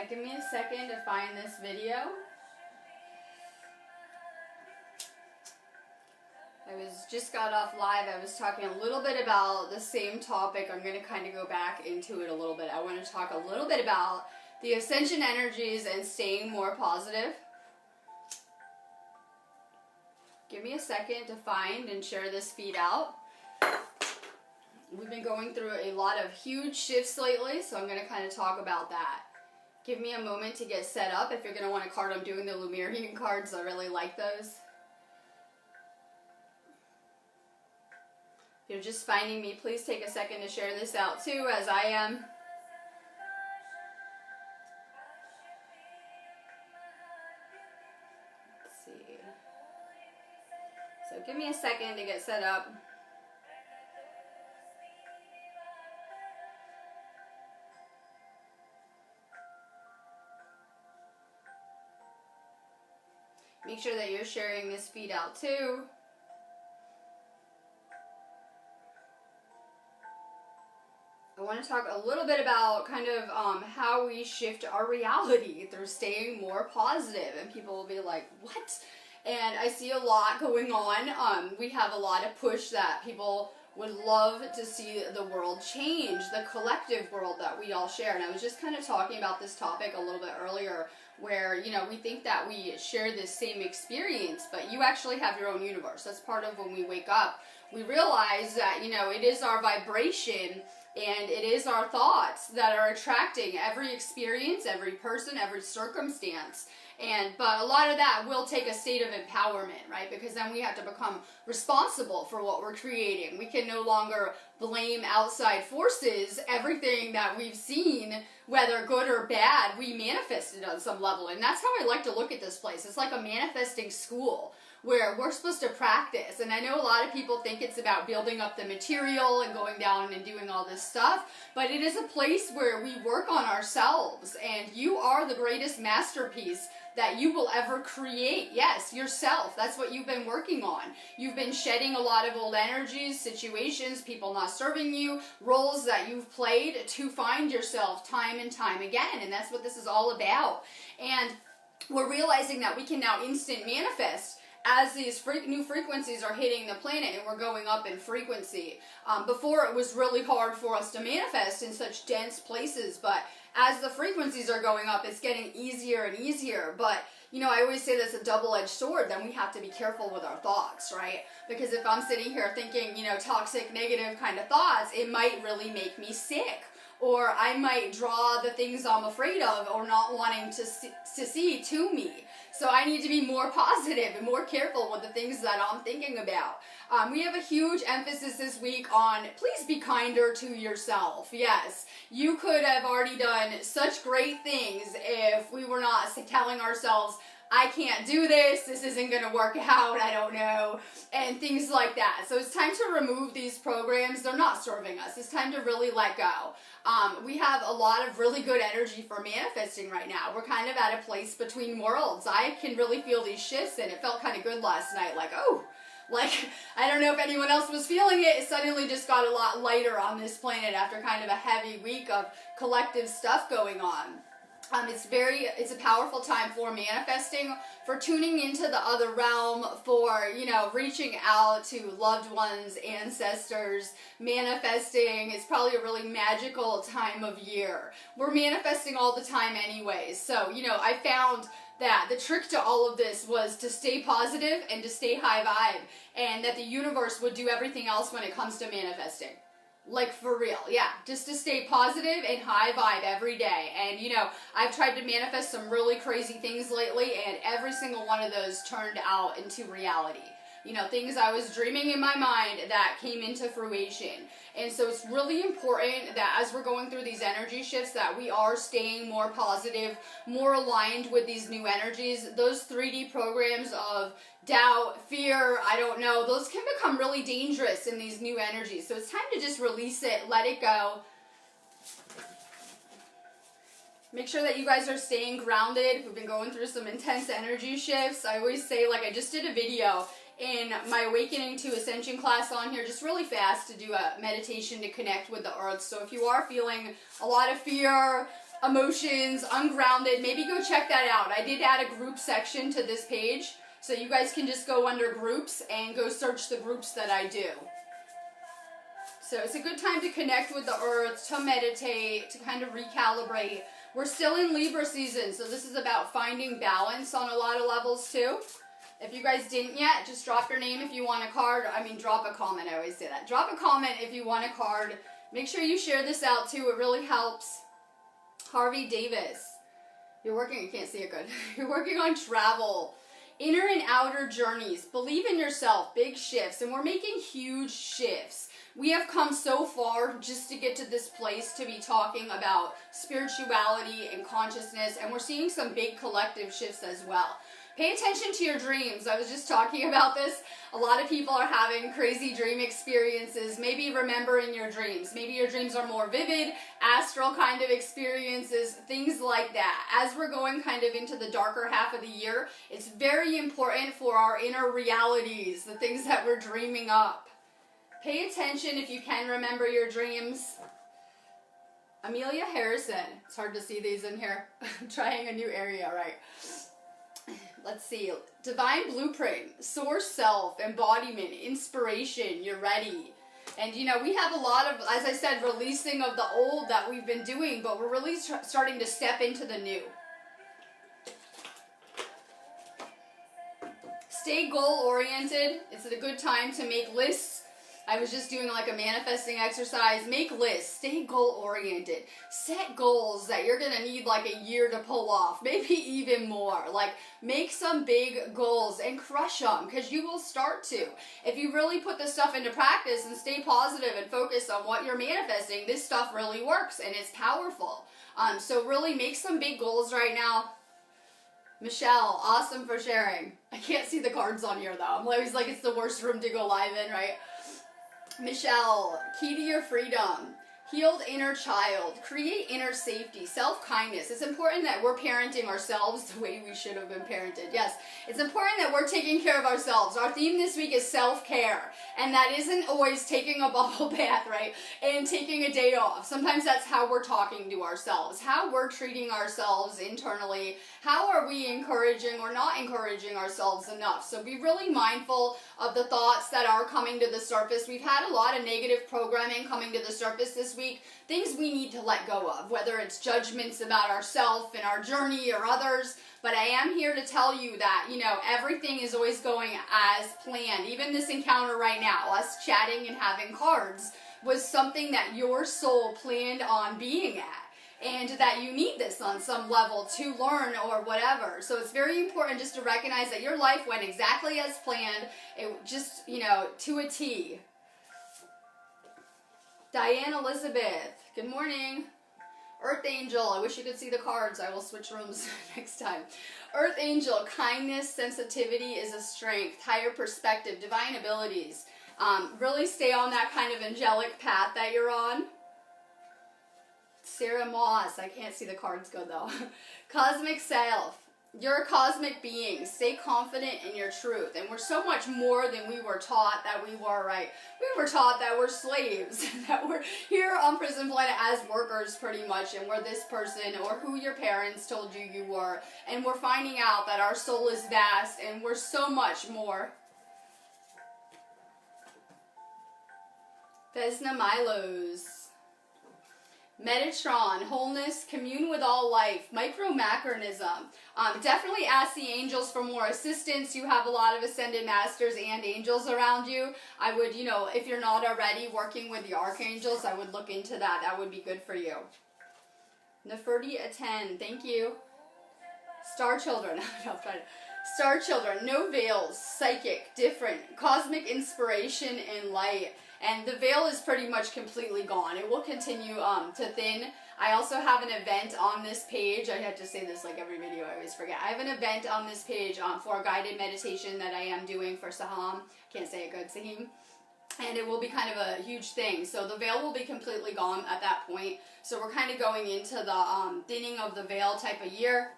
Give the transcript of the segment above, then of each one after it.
Give me a second to find this video. Just got off live. I was talking a little bit about the same topic. I'm going to kind of go back into it a little bit. I want to talk a little bit about the ascension energies and staying more positive. Give me a second to find and share this feed out. We've been going through a lot of huge shifts lately, so I'm going to kind of talk about that. Give me a moment to get set up. If you're going to want a card, I'm doing the Lemurian cards. I really like those. If you're just finding me, please take a second to share this out too, as I am. Let's see. So give me a second to get set up. Make sure that you're sharing this feed out too. I want to talk a little bit about kind of how we shift our reality through staying more positive. And people will be like, what? And I see a lot going on. We have a lot of push that people would love to see the world change, the collective world that we all share. And I was just kind of talking about this topic a little bit earlier, where, you know, we think that we share this same experience, but you actually have your own universe. That's part of when we wake up. We realize that, you know, it is our vibration and it is our thoughts that are attracting every experience, every person, every circumstance. But a lot of that will take a state of empowerment, right? Because then we have to become responsible for what we're creating. We can no longer blame outside forces. Everything that we've seen, whether good or bad, we manifested on some level. And that's how I like to look at this place. It's like a manifesting school where we're supposed to practice. And I know a lot of people think it's about building up the material and going down and doing all this stuff, but it is a place where we work on ourselves, and you are the greatest masterpiece that you will ever create. Yes, yourself. That's what you've been working on. You've been shedding a lot of old energies, situations, people not serving you, roles that you've played to find yourself time and time again. And that's what this is all about. And we're realizing that we can now instant manifest as these new frequencies are hitting the planet and we're going up in frequency. Before, it was really hard for us to manifest in such dense places, but as the frequencies are going up, it's getting easier and easier. But, you know, I always say that's a double-edged sword. Then we have to be careful with our thoughts, right? Because if I'm sitting here thinking, you know, toxic, negative kind of thoughts, it might really make me sick. Or I might draw the things I'm afraid of or not wanting to see to me. So I need to be more positive and more careful with the things that I'm thinking about. We have a huge emphasis this week on please be kinder to yourself. Yes, you could have already done such great things if we were not telling ourselves, I can't do this isn't going to work out, I don't know, and things like that. So it's time to remove these programs. They're not serving us. It's time to really let go. We have a lot of really good energy for manifesting right now. We're kind of at a place between worlds. I can really feel these shifts, and it felt kind of good last night, like, oh, like, I don't know if anyone else was feeling it. It suddenly just got a lot lighter on this planet after kind of a heavy week of collective stuff going on. It's a powerful time for manifesting, for tuning into the other realm, for, you know, reaching out to loved ones, ancestors, manifesting. It's probably a really magical time of year. We're manifesting all the time anyways. So, you know, I found that the trick to all of this was to stay positive and to stay high vibe, and that the universe would do everything else when it comes to manifesting. Like, for real, yeah. Just to stay positive and high vibe every day. And, you know, I've tried to manifest some really crazy things lately, and every single one of those turned out into reality. You know, things I was dreaming in my mind that came into fruition. And so it's really important that as we're going through these energy shifts that we are staying more positive, more aligned with these new energies. Those 3D programs of doubt, fear, I don't know, those can become really dangerous in these new energies. So it's time to just release it, let it go. Make sure that you guys are staying grounded. We've been going through some intense energy shifts. I always say, like, I just did a video in my Awakening to Ascension class on here, just really fast, to do a meditation to connect with the earth. So if you are feeling a lot of fear, emotions, ungrounded, maybe go check that out. I did add a group section to this page, so you guys can just go under groups and go search the groups that I do. So it's a good time to connect with the earth, to meditate, to kind of recalibrate. We're still in Libra season, so this is about finding balance on a lot of levels too. If you guys didn't yet, just drop your name if you want a card. I mean, drop a comment. I always say that. Drop a comment if you want a card. Make sure you share this out too. It really helps. Harvey Davis. You're working, you can't see it good. You're working on travel. Inner and outer journeys. Believe in yourself. Big shifts. And we're making huge shifts. We have come so far just to get to this place to be talking about spirituality and consciousness. And we're seeing some big collective shifts as well. Pay attention to your dreams. I was just talking about this. A lot of people are having crazy dream experiences. Maybe remembering your dreams. Maybe your dreams are more vivid, astral kind of experiences, things like that. As we're going kind of into the darker half of the year, it's very important for our inner realities, the things that we're dreaming up. Pay attention if you can remember your dreams. Amelia Harrison. It's hard to see these in here. I'm trying a new area, right? Let's see. Divine blueprint, source self, embodiment, inspiration. You're ready. And you know, we have a lot of, as I said, releasing of the old that we've been doing, but we're really starting to step into the new. Stay goal oriented. It's a good time to make lists. I was just doing like a manifesting exercise. Make lists. Stay goal-oriented. Set goals that you're going to need like a year to pull off. Maybe even more. Like, make some big goals and crush them because you will start to. If you really put this stuff into practice and stay positive and focus on what you're manifesting, this stuff really works and it's powerful. So really make some big goals right now. Michelle, awesome for sharing. I can't see the cards on here though. I'm always like, it's the worst room to go live in, right? Michelle, key to your freedom, healed inner child, create inner safety, self-kindness. It's important that we're parenting ourselves the way we should have been parented. Yes, it's important that we're taking care of ourselves. Our theme this week is self-care, and that isn't always taking a bubble bath, right, and taking a day off. Sometimes that's how we're talking to ourselves, how we're treating ourselves internally, how are we encouraging or not encouraging ourselves enough. So be really mindful of the thoughts that are coming to the surface. We've had a lot of negative programming coming to the surface this week, things we need to let go of, whether it's judgments about ourselves and our journey or others. But I am here to tell you that, you know, everything is always going as planned. Even this encounter right now, us chatting and having cards, was something that your soul planned on being at. And that you need this on some level to learn or whatever. So it's very important just to recognize that your life went exactly as planned. It just, you know, to a T. Diane Elizabeth, good morning. Earth Angel, I wish you could see the cards. I will switch rooms next time. Earth Angel, kindness, sensitivity is a strength. Higher perspective, divine abilities. Really stay on that kind of angelic path that you're on. Sarah Moss, I can't see the cards good though. Cosmic Self, you're a cosmic being. Stay confident in your truth. And we're so much more than we were taught that we were, right? We were taught that we're slaves, that we're here on Prison Planet as workers pretty much, and we're this person or who your parents told you you were. And we're finding out that our soul is vast and we're so much more. Vesna Milos. Metatron, wholeness, commune with all life, micromacronism. Definitely ask the angels for more assistance. You have a lot of ascended masters and angels around you. I would, you know, if you're not already working with the archangels, I would look into that. That would be good for you. Neferti Aten, thank you. Star Children, Star Children, no veils, psychic, different, cosmic inspiration and light. And the veil is pretty much completely gone. It will continue to thin. I also have an event on this page. I have to say this like every video, I always forget. I have an event on this page for a guided meditation that I am doing for Saham. Can't say it good, Sahim. And it will be kind of a huge thing. So the veil will be completely gone at that point. So we're kind of going into the thinning of the veil type of year.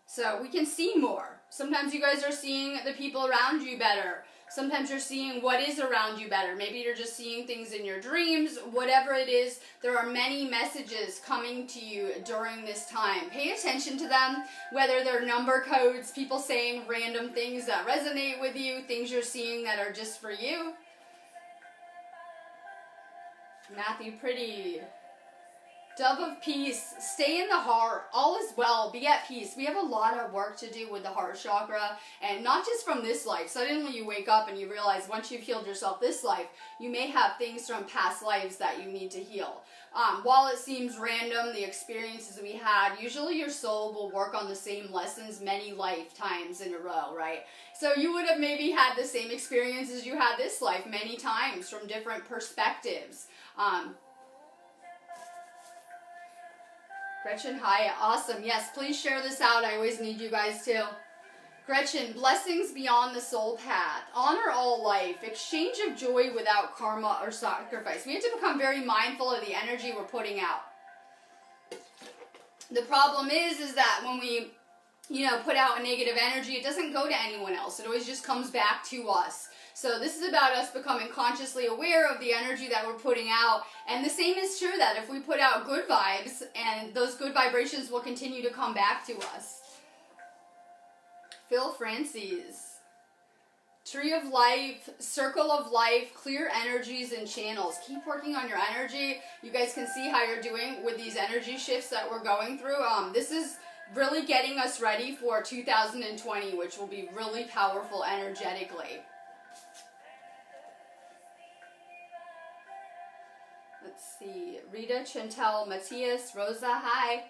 So we can see more. Sometimes you guys are seeing the people around you better. Sometimes you're seeing what is around you better. Maybe you're just seeing things in your dreams. Whatever it is, there are many messages coming to you during this time. Pay attention to them, whether they're number codes, people saying random things that resonate with you, things you're seeing that are just for you. Matthew Pretty. Dove of peace, stay in the heart, all is well, be at peace. We have a lot of work to do with the heart chakra, and not just from this life. Suddenly you wake up and you realize once you've healed yourself this life, you may have things from past lives that you need to heal. While it seems random, the experiences we had, usually your soul will work on the same lessons many lifetimes in a row, right? So you would have maybe had the same experiences you had this life many times from different perspectives. Gretchen Hyatt, awesome. Yes, please share this out. I always need you guys to. Gretchen, blessings beyond the soul path. Honor all life. Exchange of joy without karma or sacrifice. We have to become very mindful of the energy we're putting out. The problem is that when we, put out a negative energy, it doesn't go to anyone else. It always just comes back to us. So this is about us becoming consciously aware of the energy that we're putting out. And the same is true that if we put out good vibes, and those good vibrations will continue to come back to us. Phil Francis. Tree of life, circle of life, clear energies and channels. Keep working on your energy. You guys can see how you're doing with these energy shifts that we're going through. This is really getting us ready for 2020, which will be really powerful energetically. Let's see. Rita, Chantel, Matthias, Rosa, hi.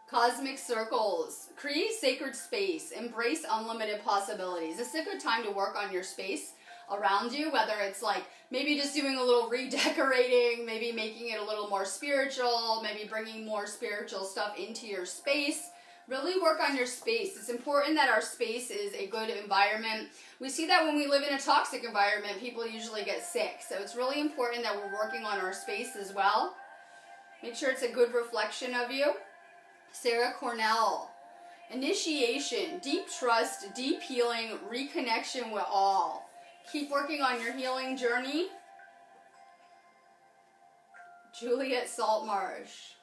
Cosmic circles. Create sacred space. Embrace unlimited possibilities. It's a good time to work on your space around you, whether it's like maybe just doing a little redecorating, maybe making it a little more spiritual, maybe bringing more spiritual stuff into your space. Really work on your space. It's important that our space is a good environment. We see that when we live in a toxic environment, people usually get sick. So it's really important that we're working on our space as well. Make sure it's a good reflection of you. Sarah Cornell. Initiation, deep trust, deep healing, reconnection with all. Keep working on your healing journey. Juliet Saltmarsh.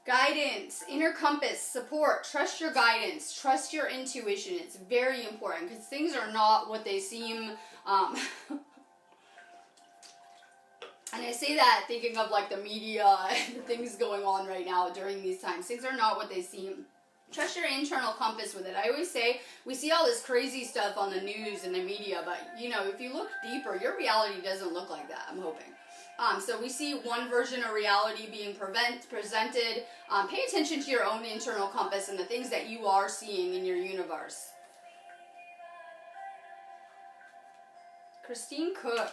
Guidance, inner compass, support, trust your guidance, trust your intuition. It's very important because things are not what they seem. And I say that thinking of like the media and the things going on right now during these times. Things are not what they seem. Trust your internal compass with it. I always say we see all this crazy stuff on the news and the media, but if you look deeper, your reality doesn't look like that, I'm hoping. So we see one version of reality being presented. Pay attention to your own internal compass and the things that you are seeing in your universe. Christine Cook.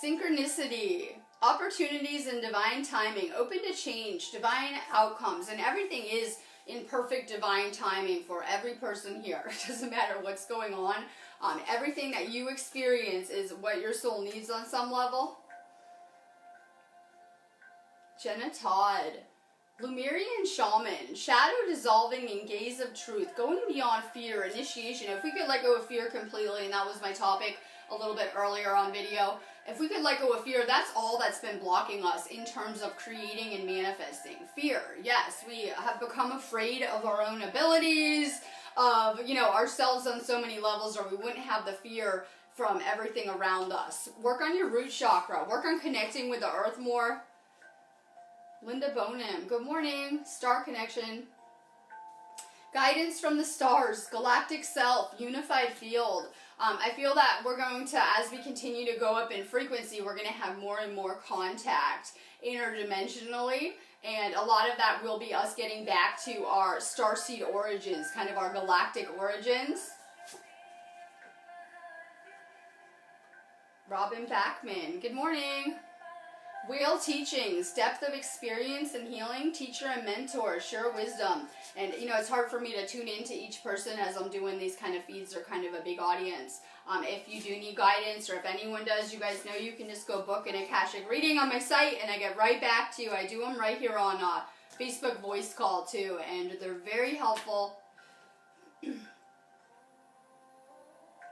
Synchronicity. Opportunities and divine timing. Open to change. Divine outcomes. And everything is in perfect divine timing for every person here. It doesn't matter what's going on. Everything that you experience is what your soul needs on some level. Jenna Todd. Lemurian Shaman. Shadow dissolving in gaze of truth. Going beyond fear. Initiation. If we could let go of fear completely, and that was my topic a little bit earlier on video. If we could let go of fear, that's all that's been blocking us in terms of creating and manifesting. Fear. Yes, we have become afraid of our own abilities, of, ourselves on so many levels, or we wouldn't have the fear from everything around us. Work on your root chakra. Work on connecting with the earth more. Linda Bonham. Good morning. Star connection. Guidance from the stars. Galactic self. Unified field. I feel that we're going to, as we continue to go up in frequency, we're going to have more and more contact interdimensionally. And a lot of that will be us getting back to our starseed origins, kind of our galactic origins. Robin Backman, good morning. Whale teachings, depth of experience and healing, teacher and mentor, sure wisdom. And it's hard for me to tune into each person as I'm doing these kind of feeds. They're kind of a big audience. If you do need guidance, or if anyone does, you guys know you can just go book an Akashic reading on my site and I get right back to you. I do them right here on Facebook voice call too, and they're very helpful.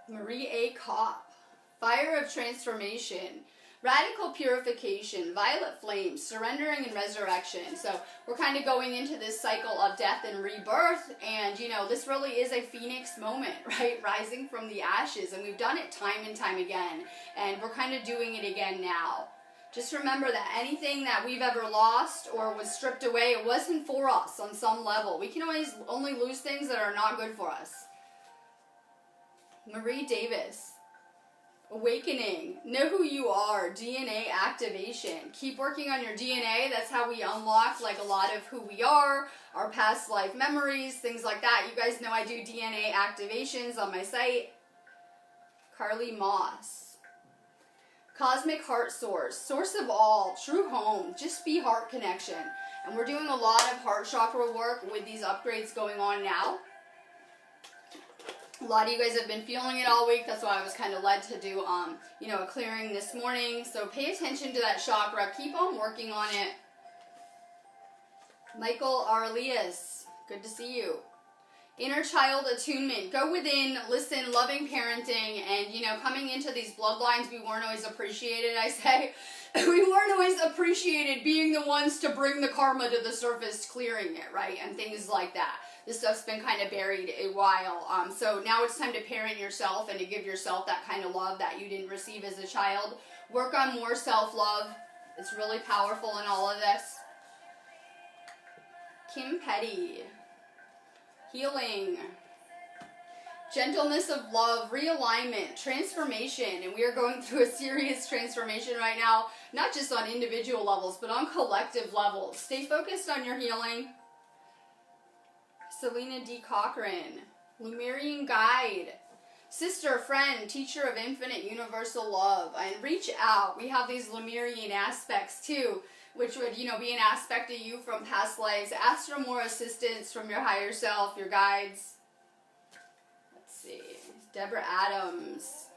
Marie A. Kopp, fire of transformation, radical purification, violet flames, surrendering and resurrection. So we're kind of going into this cycle of death and rebirth, and you know, this really is a phoenix moment, right? Rising from the ashes, and we've done it time and time again, and we're kind of doing it again now. Just remember that anything that we've ever lost or was stripped away, it wasn't for us on some level. We can always only lose things that are not good for us. Marie Davis, awakening, know who you are, DNA activation. Keep working on your DNA. That's how we unlock like a lot of who we are, our past life memories, things like that. You guys know I do DNA activations on my site. Carly Moss. Cosmic heart source, source of all, true home, just be heart connection. And we're doing a lot of heart chakra work with these upgrades going on now. A lot of you guys have been feeling it all week. That's why I was kind of led to do, you know, a clearing this morning. So pay attention to that chakra. Keep on working on it. Michael Arlias, good to see you. Inner child attunement. Go within, listen, loving parenting, and, you know, coming into these bloodlines, we weren't always appreciated, I say. We weren't always appreciated being the ones to bring the karma to the surface, clearing it, right? And things like that. This stuff's been kind of buried a while. So now it's time to parent yourself and to give yourself that kind of love that you didn't receive as a child. Work on more self-love. It's really powerful in all of this. Kim Petty. Healing, gentleness of love, realignment, transformation, and we are going through a serious transformation right now, not just on individual levels, but on collective levels. Stay focused on your healing. Selena D. Cochran, Lemurian guide, sister, friend, teacher of infinite universal love, and reach out. We have these Lemurian aspects too, which would, you know, be an aspect of you from past lives. Ask for more assistance from your higher self, your guides. Let's see. Deborah Adams.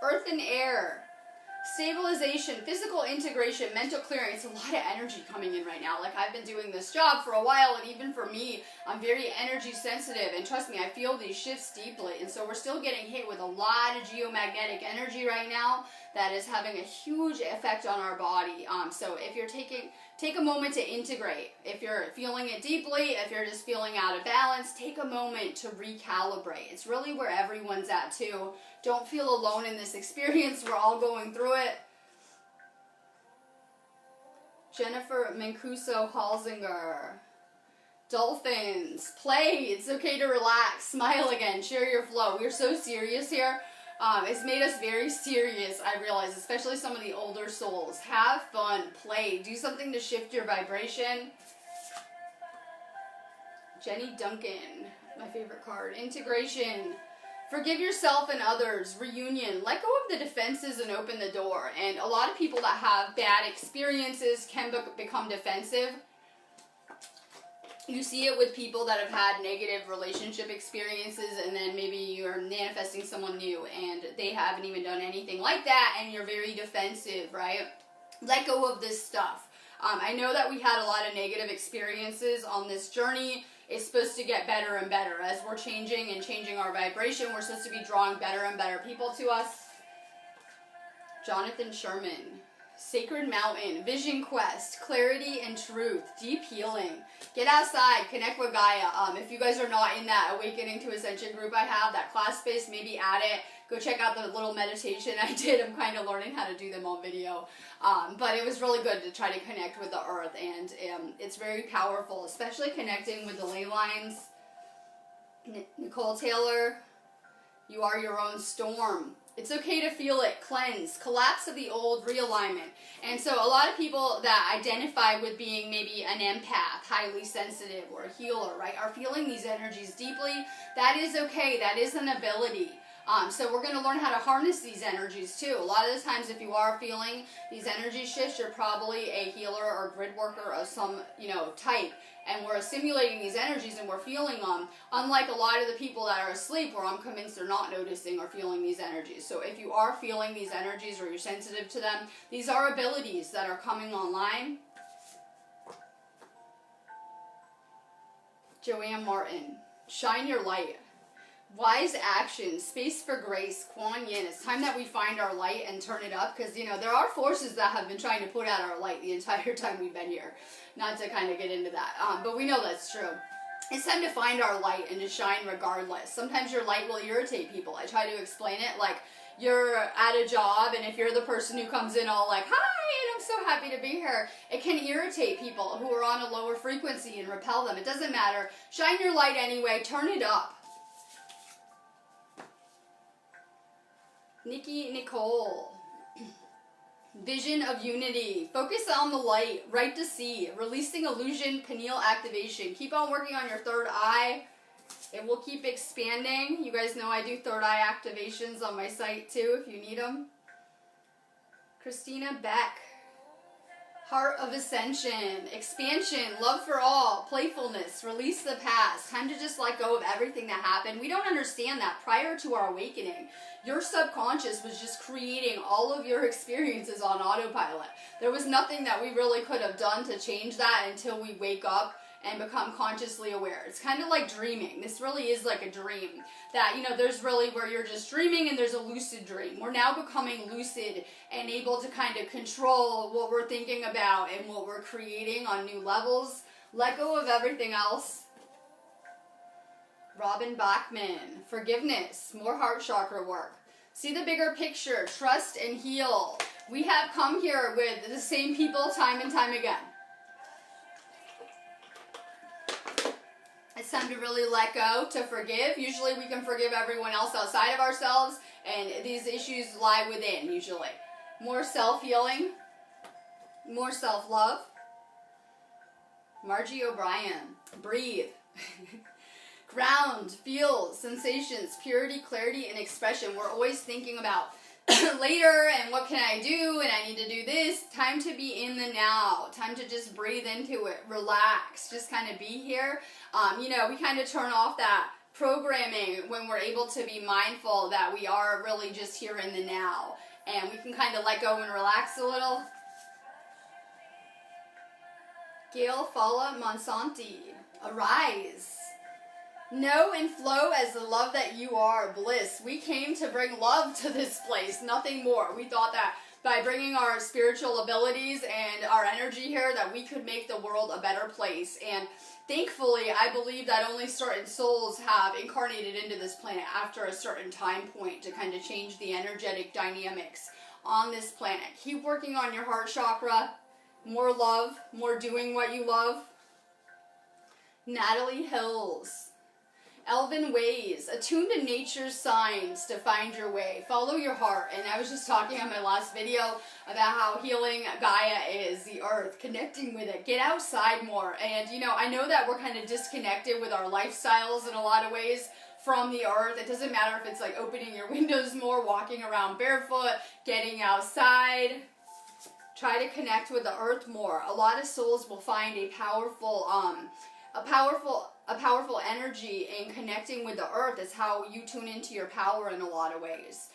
Earth and air. Stabilization, physical integration, mental clearing. It's a lot of energy coming in right now. Like, I've been doing this job for a while, and even for me, I'm very energy sensitive. And trust me, I feel these shifts deeply. And so we're still getting hit with a lot of geomagnetic energy right now that is having a huge effect on our body. So if you're take a moment to integrate. If you're feeling it deeply, if you're just feeling out of balance, take a moment to recalibrate. It's really where everyone's at too. Don't feel alone in this experience. We're all going through it. Jennifer Mancuso Halsinger. Dolphins. Play. It's okay to relax. Smile again. Share your flow. We're so serious here. It's made us very serious, I realize, especially some of the older souls. Have fun. Play. Do something to shift your vibration. Jenny Duncan. My favorite card. Integration. Forgive yourself and others. Reunion. Let go of the defenses and open the door. And a lot of people that have bad experiences can become defensive. You see it with people that have had negative relationship experiences, and then maybe you're manifesting someone new and they haven't even done anything like that, and you're very defensive, right? Let go of this stuff. I know that we had a lot of negative experiences on this journey. It's supposed to get better and better. As we're changing and changing our vibration, we're supposed to be drawing better and better people to us. Jonathan Sherman. Sacred Mountain, Vision Quest, Clarity and Truth, Deep Healing. Get outside, connect with Gaia. If you guys are not in that Awakening to Ascension group I have, that class space, maybe add it. Go check out the little meditation I did. I'm kind of learning how to do them on video. But it was really good to try to connect with the earth, and it's very powerful, especially connecting with the ley lines. Nicole Taylor, you are your own storm. It's okay to feel it, cleanse, collapse of the old, realignment. And so a lot of people that identify with being maybe an empath, highly sensitive, or a healer, right, are feeling these energies deeply. That is okay. That is an ability. So we're going to learn how to harness these energies too. A lot of the times if you are feeling these energy shifts, you're probably a healer or grid worker of some, type. And we're assimilating these energies and we're feeling them, unlike a lot of the people that are asleep where I'm convinced they're not noticing or feeling these energies. So if you are feeling these energies or you're sensitive to them, these are abilities that are coming online. Joanne Martin, shine your light. Wise action, space for grace, Kuan Yin. It's time that we find our light and turn it up, because, you know, there are forces that have been trying to put out our light the entire time we've been here. Not to kind of get into that, but we know that's true. It's time to find our light and to shine regardless. Sometimes your light will irritate people. I try to explain it like you're at a job, and if you're the person who comes in all like, hi, and I'm so happy to be here, it can irritate people who are on a lower frequency and repel them. It doesn't matter. Shine your light anyway. Turn it up. Nikki Nicole. Vision of unity. Focus on the light. Right to see. Releasing illusion. Pineal activation. Keep on working on your third eye. It will keep expanding. You guys know I do third eye activations on my site too if you need them. Christina Beck. Heart of ascension, expansion, love for all, playfulness, release the past. Time to just let go of everything that happened. We don't understand that prior to our awakening. Your subconscious was just creating all of your experiences on autopilot. There was nothing that we really could have done to change that until we wake up and become consciously aware. It's kind of like dreaming. This really is like a dream. That, you know, there's really where you're just dreaming and there's a lucid dream. We're now becoming lucid and able to kind of control what we're thinking about and what we're creating on new levels. Let go of everything else. Robin Bachman, forgiveness, more heart chakra work. See the bigger picture, trust and heal. We have come here with the same people time and time again. It's time to really let go, to forgive. Usually we can forgive everyone else outside of ourselves, and these issues lie within, usually. More self-healing, more self-love. Margie O'Brien, breathe. Ground, feel, sensations, purity, clarity, and expression. We're always thinking about later and what can I do and I need to do this. Time to be in the now. Time to just breathe into it. Relax. Just kind of be here. You know, we kind of turn off that programming when we're able to be mindful that we are really just here in the now. And we can kind of let go and relax a little. Gail Fala Monsanti, arise. Know and flow as the love that you are, bliss. We came to bring love to this place, nothing more. We thought that by bringing our spiritual abilities and our energy here that we could make the world a better place. And thankfully, I believe that only certain souls have incarnated into this planet after a certain time point to kind of change the energetic dynamics on this planet. Keep working on your heart chakra. More love, more doing what you love. Natalie Hills. Elvin Ways, attune to nature's signs to find your way. Follow your heart. And I was just talking on my last video about how healing Gaia is, the earth, connecting with it. Get outside more. And, you know, I know that we're kind of disconnected with our lifestyles in a lot of ways from the earth. It doesn't matter if it's like opening your windows more, walking around barefoot, getting outside. Try to connect with the earth more. A lot of souls will find a powerful energy in connecting with the earth. Is how you tune into your power in a lot of ways.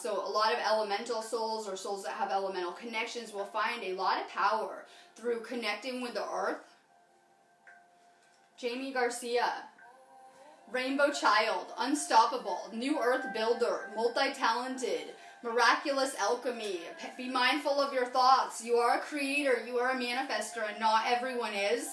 So a lot of elemental souls or souls that have elemental connections will find a lot of power through connecting with the earth. Jamie Garcia. Rainbow Child, unstoppable, new earth builder, multi-talented, miraculous alchemy. Be mindful of your thoughts. You are a creator, you are a manifester, and not everyone is.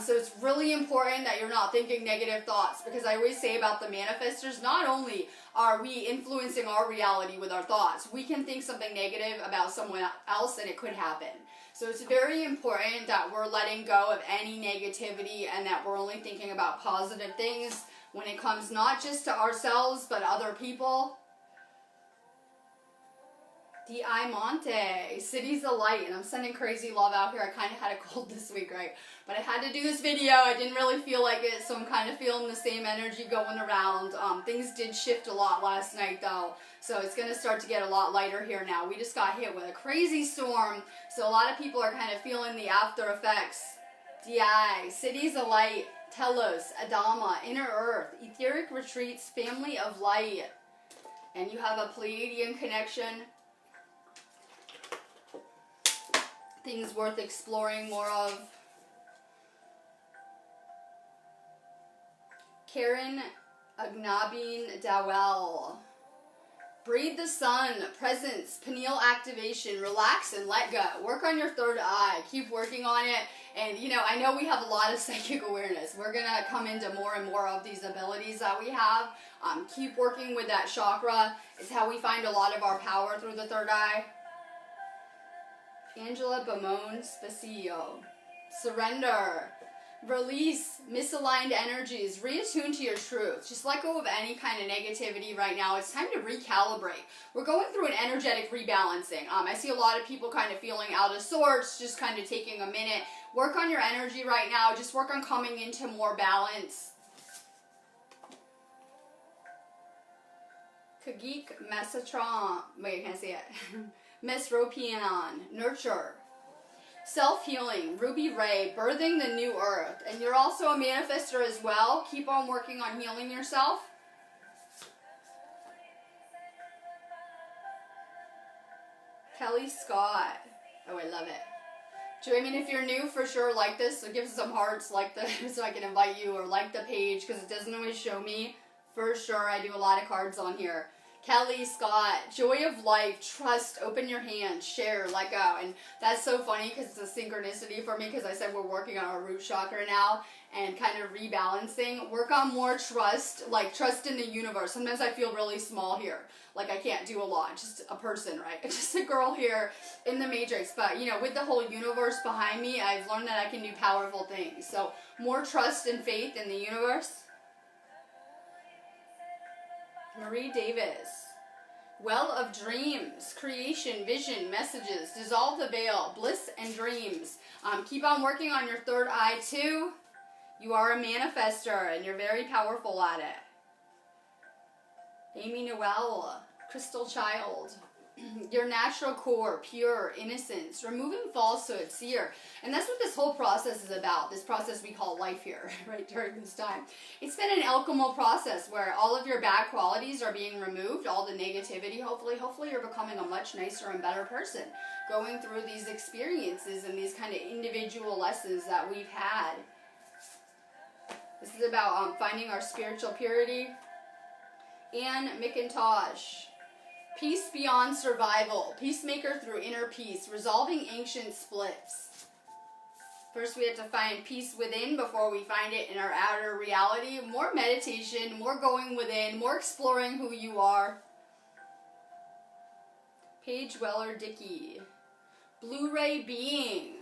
So it's really important that you're not thinking negative thoughts, because I always say about the manifestors, not only are we influencing our reality with our thoughts, we can think something negative about someone else and it could happen. So it's very important that we're letting go of any negativity and that we're only thinking about positive things when it comes not just to ourselves but other people. D.I. Monte, Cities of Light, and I'm sending crazy love out here. I kind of had a cold this week, right? But I had to do this video. I didn't really feel like it, so I'm kind of feeling the same energy going around. Things did shift a lot last night, though, so it's going to start to get a lot lighter here now. We just got hit with a crazy storm, so a lot of people are kind of feeling the after effects. D.I., Cities of Light, Telos, Adama, Inner Earth, Etheric Retreats, Family of Light, and you have a Pleiadian connection. Things worth exploring more of. Karen Agnabin Dawel. Breathe the sun, presence, pineal activation, relax and let go. Work on your third eye. Keep working on it. And, you know, I know we have a lot of psychic awareness. We're going to come into more and more of these abilities that we have. Keep working with that chakra. It's how we find a lot of our power through the third eye. Angela Bamone Spacio. Surrender. Release misaligned energies. Reattune to your truth. Just let go of any kind of negativity right now. It's time to recalibrate. We're going through an energetic rebalancing. I see a lot of people kind of feeling out of sorts, just kind of taking a minute. Work on your energy right now. Just work on coming into more balance. Kagik Mesatron. Wait, I can't see it. Mesropian. Nurture. Self-healing, Ruby Ray, birthing the new earth. And you're also a manifestor as well. Keep on working on healing yourself. Kelly Scott. Oh, I love it. I mean, if you're new, for sure, like this. So give us some hearts, like this, so I can invite you, or like the page, because it doesn't always show me. For sure, I do a lot of cards on here. Kelly Scott, joy of life, trust, open your hands, share, let go. And that's so funny because it's a synchronicity for me, because I said we're working on our root chakra now and kind of rebalancing. Work on more trust, like trust in the universe. Sometimes I feel really small here. Like I can't do a lot, just a person, right? Just a girl here in the matrix. But, you know, with the whole universe behind me, I've learned that I can do powerful things. So more trust and faith in the universe. Marie Davis. Well of dreams, creation, vision, messages, dissolve the veil, bliss and dreams. Keep on working on your third eye too. You are a manifestor and you're very powerful at it. Amy Noel, Crystal Child. Your natural core, pure, innocence, removing falsehood, seer. And that's what this whole process is about, this process we call life here, right, during this time. It's been an alchemical process where all of your bad qualities are being removed, all the negativity, hopefully you're becoming a much nicer and better person, going through these experiences and these kind of individual lessons that we've had. This is about finding our spiritual purity. Anne McIntosh. Peace beyond survival. Peacemaker through inner peace. Resolving ancient splits. First we have to find peace within before we find it in our outer reality. More meditation, more going within, more exploring who you are. Paige Weller-Dickey. Blu-ray being.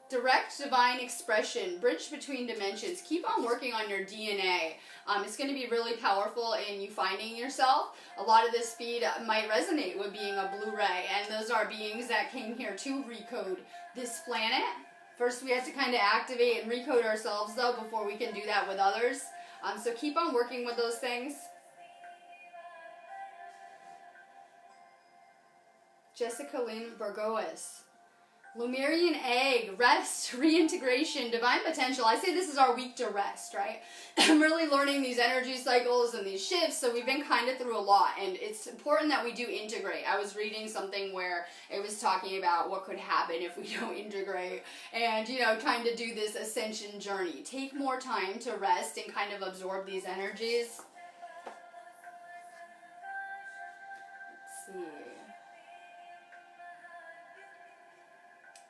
Direct divine expression, bridge between dimensions. Keep on working on your DNA. It's going to be really powerful in you finding yourself. A lot of this feed might resonate with being a Blu-ray, and those are beings that came here to recode this planet. First, we have to kind of activate and recode ourselves, though, before we can do that with others. So keep on working with those things. Jessica Lynn Burgoas. Lemurian egg, rest, reintegration, divine potential. I say this is our week to rest, right? I'm really learning these energy cycles and these shifts, so we've been kind of through a lot, and it's important that we do integrate. I was reading something where it was talking about what could happen if we don't integrate, and, you know, trying to do this ascension journey. Take more time to rest and kind of absorb these energies. Let's see.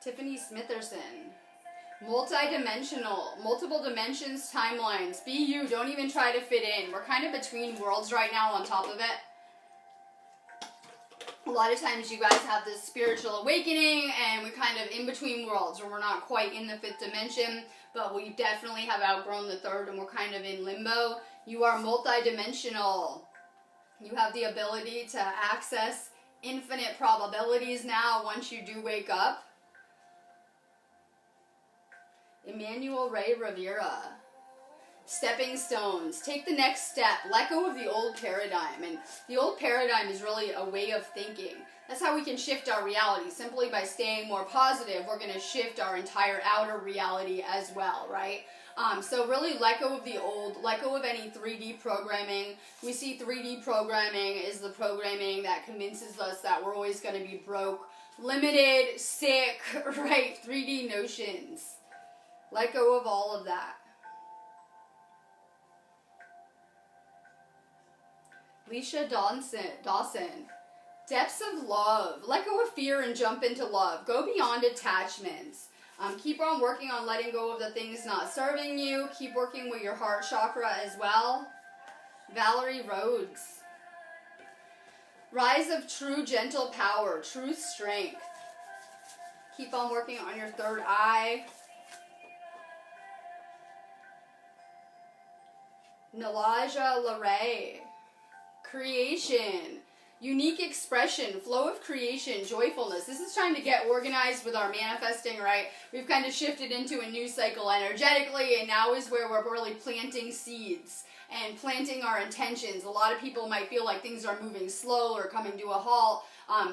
Tiffany Smitherson. Multi-dimensional, multiple dimensions, timelines. Be you, don't even try to fit in. We're kind of between worlds right now on top of it. A lot of times you guys have this spiritual awakening and we're kind of in between worlds, or we're not quite in the fifth dimension, but we definitely have outgrown the third and we're kind of in limbo. You are multi-dimensional. You have the ability to access infinite probabilities now once you do wake up. Emmanuel Ray Rivera. Stepping stones. Take the next step. Let go of the old paradigm. And the old paradigm is really a way of thinking. That's how we can shift our reality. Simply by staying more positive, we're going to shift our entire outer reality as well, right? So really let go of the old, let go of any 3D programming. We see 3D programming is the programming that convinces us that we're always going to be broke, limited, sick, right? 3D notions. Let go of all of that. Leisha Dawson. Depths of love. Let go of fear and jump into love. Go beyond attachments. Keep on working on letting go of the things not serving you. Keep working with your heart chakra as well. Valerie Rhodes. Rise of true gentle power. True strength. Keep on working on your third eye. Nalaja Laray. Creation. Unique expression, flow of creation, joyfulness. This is trying to get organized with our manifesting, right? We've kind of shifted into a new cycle energetically, and now is where we're really planting seeds and planting our intentions. A lot of people might feel like things are moving slow or coming to a halt.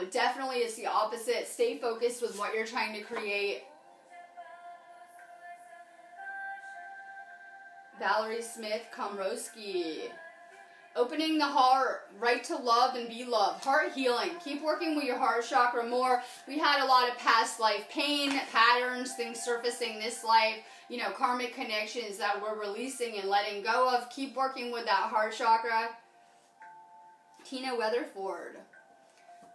Definitely it's the opposite. Stay focused with what you're trying to create. Valerie Smith Komrowski. Opening the heart, right to love and be loved. Heart healing. Keep working with your heart chakra more. We had a lot of past life pain, patterns, things surfacing this life, karmic connections that we're releasing and letting go of. Keep working with that heart chakra. Tina Weatherford.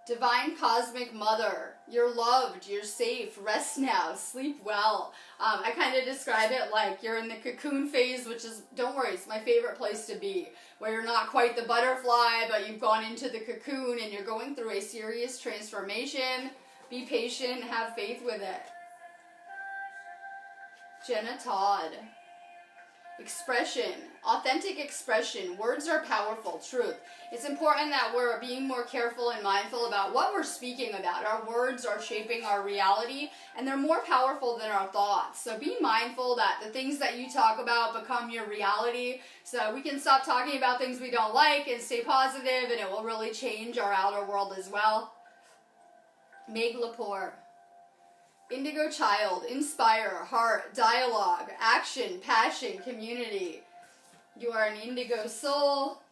Divine Cosmic Mother, you're loved, you're safe, rest now, sleep well. I kind of describe it like you're in the cocoon phase, which is, don't worry, it's my favorite place to be, where you're not quite the butterfly, but you've gone into the cocoon and you're going through a serious transformation. Be patient, have faith with it. Jenna Todd. Expression, authentic expression. Words are powerful, truth. It's important that we're being more careful and mindful about what we're speaking about. Our words are shaping our reality, and they're more powerful than our thoughts. So be mindful that the things that you talk about become your reality, so we can stop talking about things we don't like and stay positive, and it will really change our outer world as well. Meg Lepore. Indigo Child, inspire, heart, dialogue, action, passion, community. You are an indigo soul.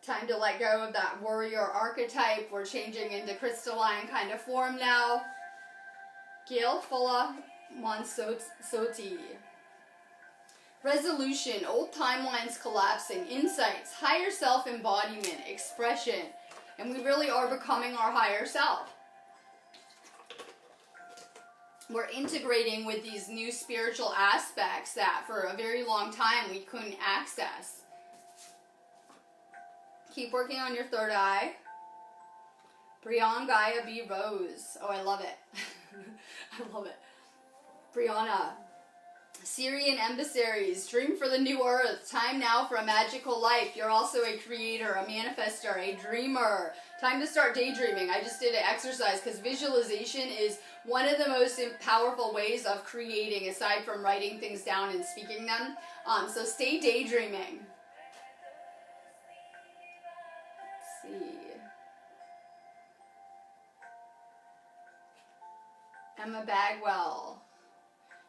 Time to let go of that warrior archetype. We're changing into crystalline kind of form now. Gail Fulla Monsoti. Resolution, old timelines collapsing, insights, higher self embodiment, expression. And we really are becoming our higher self. We're integrating with these new spiritual aspects that for a very long time we couldn't access. Keep working on your third eye. Brianna Gaia B. Rose. Oh, I love it. I love it. Brianna. Syrian emissaries. Dream for the new earth. Time now for a magical life. You're also a creator, a manifestor, a dreamer. Time to start daydreaming. I just did an exercise because visualization is one of the most powerful ways of creating, aside from writing things down and speaking them. So stay daydreaming. Let's see. Emma Bagwell.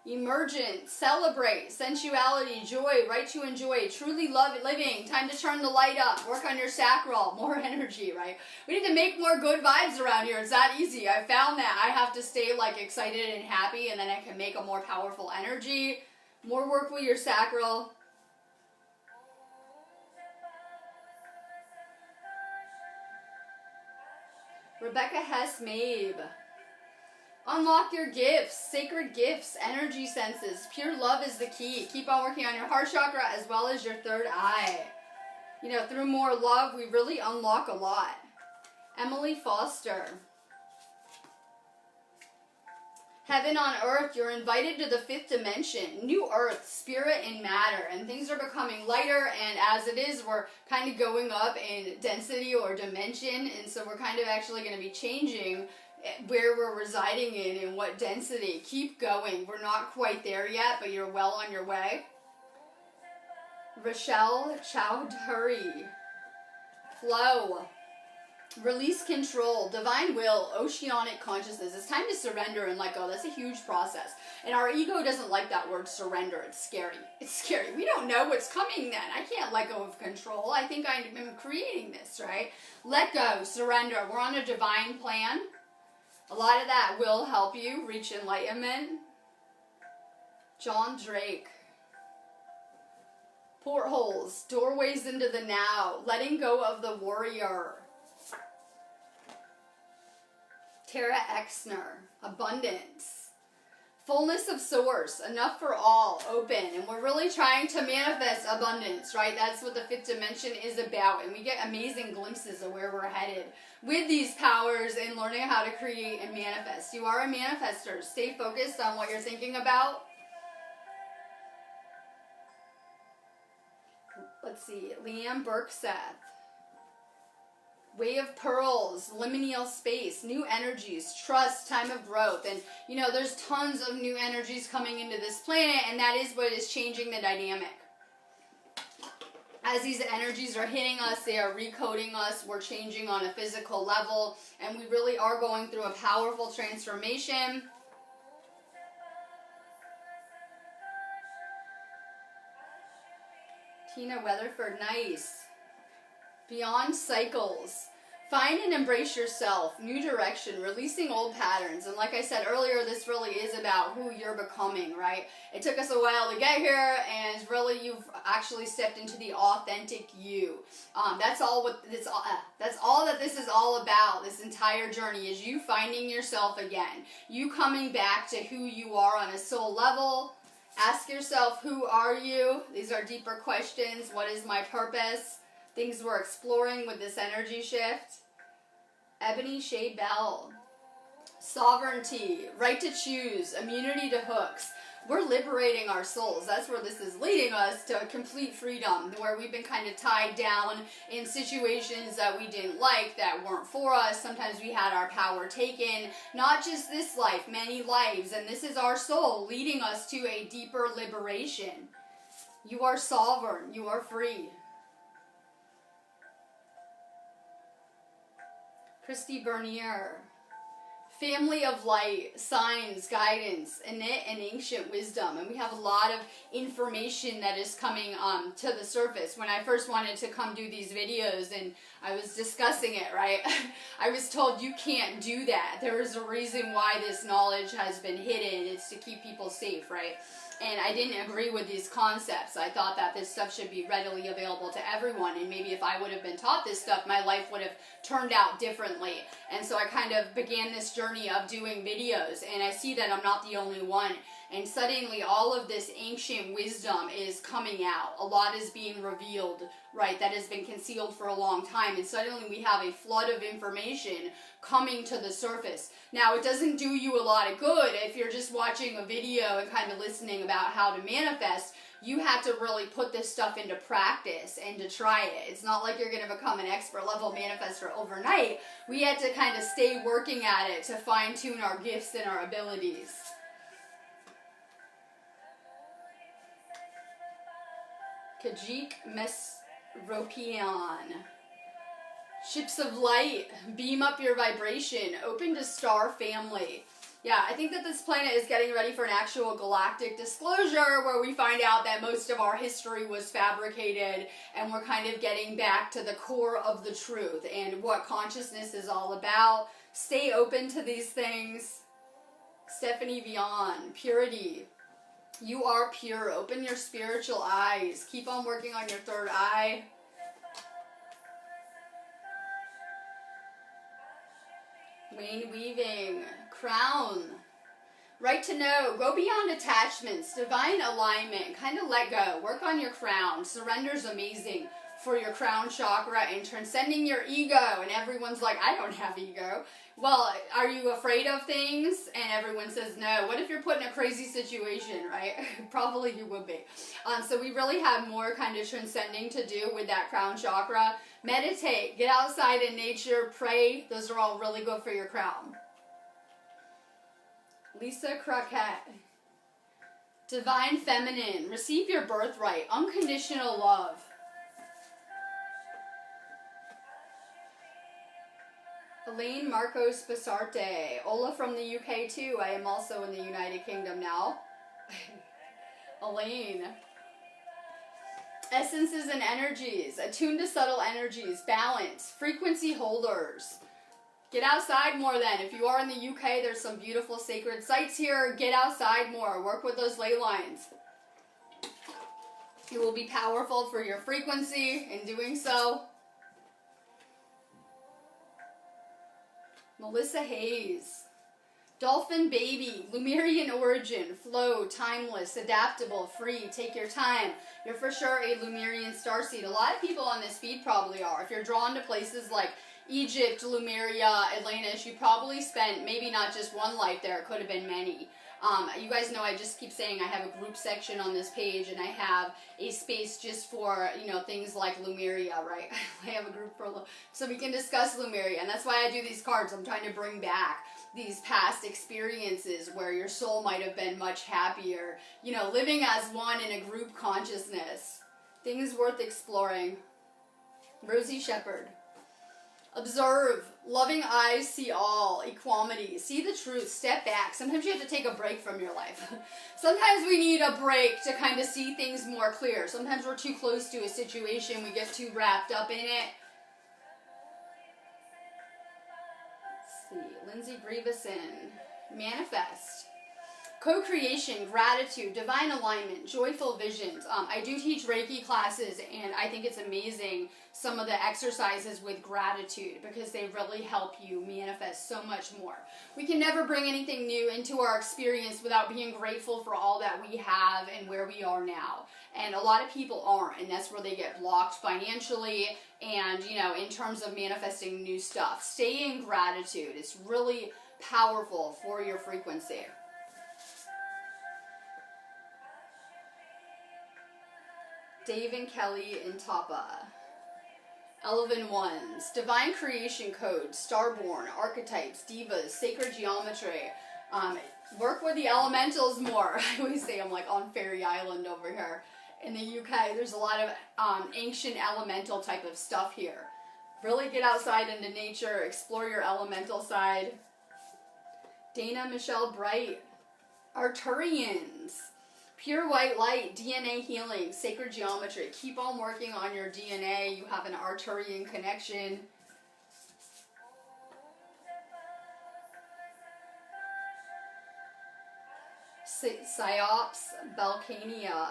Emergent, celebrate, sensuality, joy, right to enjoy, truly love living, time to turn the light up, work on your sacral, more energy, right? We need to make more good vibes around here. It's that easy. I found that I have to stay excited and happy, and then I can make a more powerful energy. More work with your sacral. Rebecca Hess Mabe. Unlock your gifts, sacred gifts, energy senses. Pure love is the key. Keep on working on your heart chakra as well as your third eye. Through more love, we really unlock a lot. Emily Foster. Heaven on earth, you're invited to the fifth dimension. New earth, spirit and matter. And things are becoming lighter, and as it is, we're kind of going up in density or dimension. And so we're kind of actually going to be changing where we're residing in and what density. Keep going. We're not quite there yet, but you're well on your way. Rochelle Chowdhury. Flow. Release control. Divine will. Oceanic consciousness. It's time to surrender and let go. That's a huge process. And our ego doesn't like that word surrender. It's scary. It's scary. We don't know what's coming then. I can't let go of control. I think I'm creating this, right? Let go. Surrender. We're on a divine plan. A lot of that will help you reach enlightenment. John Drake. Portholes, doorways into the now, letting go of the warrior. Tara Exner, abundance. Fullness of source, enough for all, open. And we're really trying to manifest abundance, right? That's what the fifth dimension is about. And we get amazing glimpses of where we're headed with these powers and learning how to create and manifest. You are a manifester. Stay focused on what you're thinking about. Let's see, Leanne Burkseth. Way of Pearls, liminal space, new energies, trust, time of growth. And, you know, there's tons of new energies coming into this planet, and that is what is changing the dynamic. As these energies are hitting us, they are recoding us, we're changing on a physical level, and we really are going through a powerful transformation. Tina Weatherford, nice. Beyond cycles. Find and embrace yourself. New direction. Releasing old patterns. And like I said earlier, this really is about who you're becoming, right? It took us a while to get here, and really you've actually stepped into the authentic you. That's all that this is all about. This entire journey is you finding yourself again. You coming back to who you are on a soul level. Ask yourself, who are you? These are deeper questions. What is my purpose? Things we're exploring with this energy shift. Ebony Shea Bell. Sovereignty. Right to choose. Immunity to hooks. We're liberating our souls. That's where this is leading us, to complete freedom, where we've been kind of tied down in situations that we didn't like, that weren't for us. Sometimes we had our power taken. Not just this life, many lives. And this is our soul leading us to a deeper liberation. You are sovereign. You are free. Christy Bernier. Family of light, signs, guidance, innate and ancient wisdom. And we have a lot of information that is coming to the surface. When I first wanted to come do these videos and I was discussing it, right? I was told you can't do that. There is a reason why this knowledge has been hidden. It's to keep people safe, right? And I didn't agree with these concepts. I thought that this stuff should be readily available to everyone. And maybe if I would have been taught this stuff, my life would have turned out differently. And so I kind of began this journey of doing videos. And I see that I'm not the only one. And suddenly all of this ancient wisdom is coming out. A lot is being revealed, right, that has been concealed for a long time. And suddenly we have a flood of information coming to the surface. Now, it doesn't do you a lot of good if you're just watching a video and kind of listening about how to manifest. You have to really put this stuff into practice and to try it. It's not like you're going to become an expert level manifestor overnight. We had to kind of stay working at it to fine tune our gifts and our abilities. Kajik Mesropian. Ships of light, beam up your vibration, open to star family. Yeah, I think that this planet is getting ready for an actual galactic disclosure where we find out that most of our history was fabricated and we're kind of getting back to the core of the truth and what consciousness is all about. Stay open to these things. Stephanie Vion, purity. You are pure. Open your spiritual eyes. Keep on working on your third eye. Wayne Weaving. Crown. Right to know. Go beyond attachments. Divine alignment. Kind of let go. Work on your crown. Surrender's amazing for your crown chakra and transcending your ego. And everyone's like, I don't have ego. Well, are you afraid of things? And everyone says no. What if you're put in a crazy situation, right? Probably you would be. So we really have more kind of transcending to do with that crown chakra. Meditate. Get outside in nature. Pray. Those are all really good for your crown. Lisa Crockett. Divine feminine. Receive your birthright. Unconditional love. Elaine Marcos Basarte. Ola from the UK too. I am also in the United Kingdom now. Elaine. Essences and energies. Attuned to subtle energies. Balance. Frequency holders. Get outside more then. If you are in the UK, there's some beautiful sacred sites here. Get outside more. Work with those ley lines. It will be powerful for your frequency in doing so. Melissa Hayes. Dolphin Baby, Lemurian origin, flow, timeless, adaptable, free, take your time. You're for sure a Lemurian starseed. A lot of people on this feed probably are. If you're drawn to places like Egypt, Lemuria, Atlantis, you probably spent maybe not just one life there, it could have been many. You guys know I just keep saying I have a group section on this page, and I have a space just for, you know, things like Lemuria, right? I have a group so we can discuss Lemuria, and that's why I do these cards. I'm trying to bring back these past experiences where your soul might have been much happier, you know, living as one in a group consciousness. Things worth exploring. Rosie Shepherd. Observe. Loving eyes see all. Equanimity. See the truth. Step back. Sometimes you have to take a break from your life. Sometimes we need a break to kind of see things more clear. Sometimes we're too close to a situation. We get too wrapped up in it. Let's see. Lindsay Grieveson. Manifest. Co-creation, gratitude, divine alignment, joyful visions. I do teach Reiki classes, and I think it's amazing some of the exercises with gratitude because they really help you manifest so much more. We can never bring anything new into our experience without being grateful for all that we have and where we are now. And a lot of people aren't, and that's where they get blocked financially and, you know, in terms of manifesting new stuff. Stay in gratitude. It's really powerful for your frequency. Dave and Kelly in Tapa. Elven Ones. Divine Creation Code. Starborn. Archetypes. Divas. Sacred Geometry. Work with the elementals more. I always say I'm like on Fairy Island over here in the UK. There's a lot of ancient elemental type of stuff here. Really get outside into nature. Explore your elemental side. Dana Michelle Bright. Arturians. Pure white light, DNA healing, sacred geometry. Keep on working on your DNA. You have an Arturian connection. Psyops, Balkania.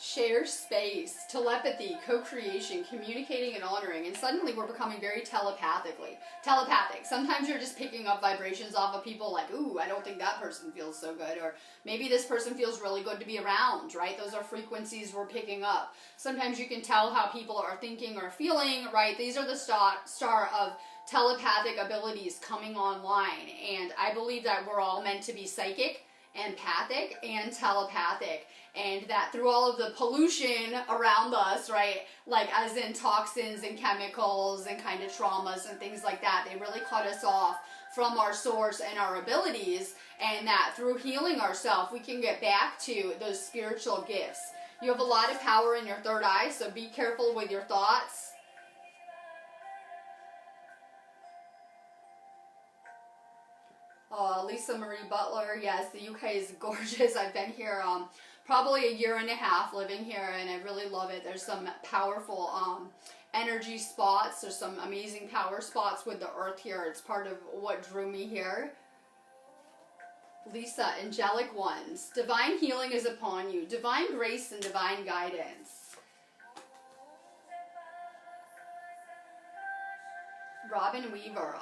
Share space, telepathy, co-creation, communicating and honoring, and suddenly we're becoming very telepathic. Sometimes you're just picking up vibrations off of people like, ooh, I don't think that person feels so good, or maybe this person feels really good to be around, right? Those are frequencies we're picking up. Sometimes you can tell how people are thinking or feeling, right? These are the star of telepathic abilities coming online, and I believe that we're all meant to be psychic, empathic, and telepathic. And that through all of the pollution around us, right, like as in toxins and chemicals and kind of traumas and things like that, they really cut us off from our source and our abilities, and that through healing ourselves, we can get back to those spiritual gifts. You have a lot of power in your third eye, so be careful with your thoughts. Lisa Marie Butler, yes, the UK is gorgeous. I've been here probably a year and a half living here, and I really love it. There's some powerful energy spots. There's some amazing power spots with the earth here. It's part of what drew me here. Lisa, angelic ones. Divine healing is upon you. Divine grace and divine guidance. Robin Weaver,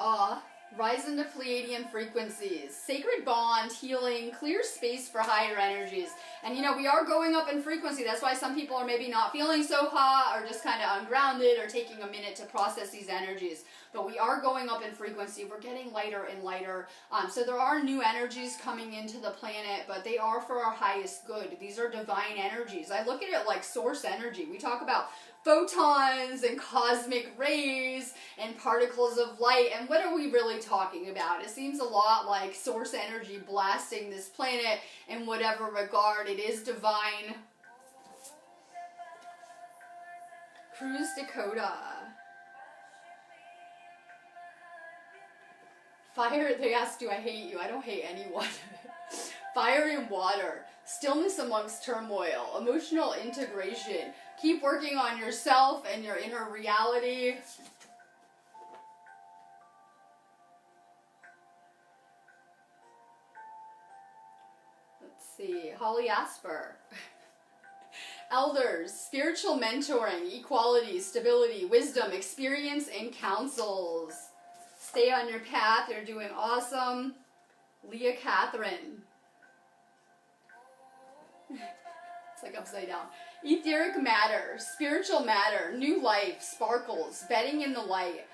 rise into Pleiadian frequencies. Sacred bond, healing, clear space for higher energies. And you know, we are going up in frequency. That's why some people are maybe not feeling so hot or just kind of ungrounded or taking a minute to process these energies. But we are going up in frequency. We're getting lighter and lighter. So there are new energies coming into the planet, but they are for our highest good. These are divine energies. I look at it like source energy. We talk about photons and cosmic rays and particles of light, and what are we really talking about? It seems a lot like source energy blasting this planet in whatever regard. It is divine. Cruz Dakota. Fire, they ask, do I hate you? I don't hate anyone. Fire and water. Stillness amongst turmoil. Emotional integration. Keep working on yourself and your inner reality. Let's see. Holly Asper. Elders, spiritual mentoring, equality, stability, wisdom, experience, and counsels. Stay on your path. You're doing awesome. Leah Catherine. It's like upside down. Etheric matter, spiritual matter, new life, sparkles, bedding in the light.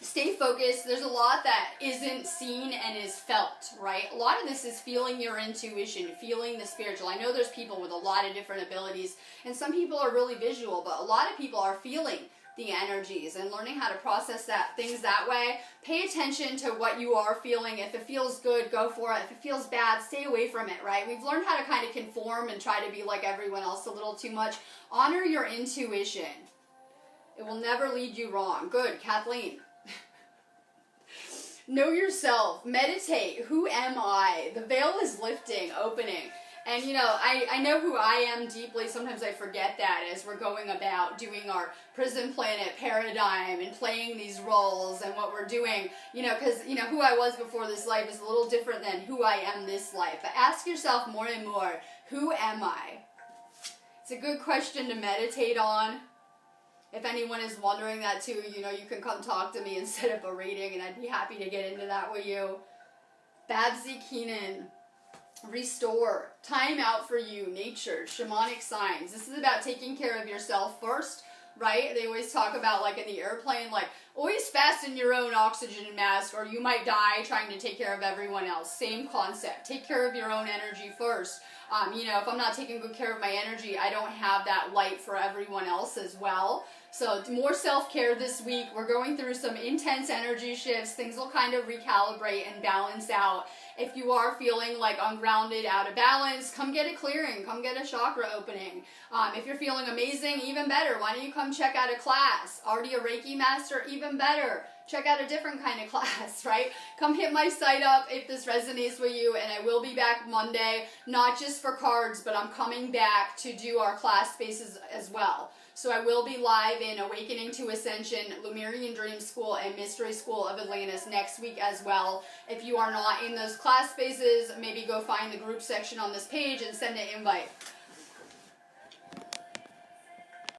Stay focused. There's a lot that isn't seen and is felt, right? A lot of this is feeling your intuition, feeling the spiritual. I know there's people with a lot of different abilities, and some people are really visual, but a lot of people are feeling the energies and learning how to process things that way. Pay attention to what you are feeling. If it feels good, go for it. If it feels bad, stay away from it, right? We've learned how to kind of conform and try to be like everyone else a little too much. Honor your intuition. It will never lead you wrong. Good, Kathleen. Know yourself. Meditate. Who am I? The veil is lifting, opening. And you know, I know who I am deeply. Sometimes I forget that as we're going about doing our prison planet paradigm and playing these roles and what we're doing, you know, because, you know, who I was before this life is a little different than who I am this life. But ask yourself more and more, who am I? It's a good question to meditate on. If anyone is wondering that too, you know, you can come talk to me and set up a reading, and I'd be happy to get into that with you. Babsy Keenan. Restore. Time out for you. Nature. Shamanic signs. This is about taking care of yourself first, right? They always talk about, like in the airplane, like always fasten your own oxygen mask or you might die trying to take care of everyone else. Same concept. Take care of your own energy first. You know, if I'm not taking good care of my energy, I don't have that light for everyone else as well. So more self-care this week. We're going through some intense energy shifts. Things will kind of recalibrate and balance out. If you are feeling like ungrounded, out of balance, come get a clearing. Come get a chakra opening. If you're feeling amazing, even better. Why don't you come check out a class? Already a Reiki master? Even better. Check out a different kind of class, right? Come hit my site up if this resonates with you, and I will be back Monday, not just for cards, but I'm coming back to do our class spaces as well. So I will be live in Awakening to Ascension, Lemurian Dream School, and Mystery School of Atlantis next week as well. If you are not in those class spaces, maybe go find the group section on this page and send an invite.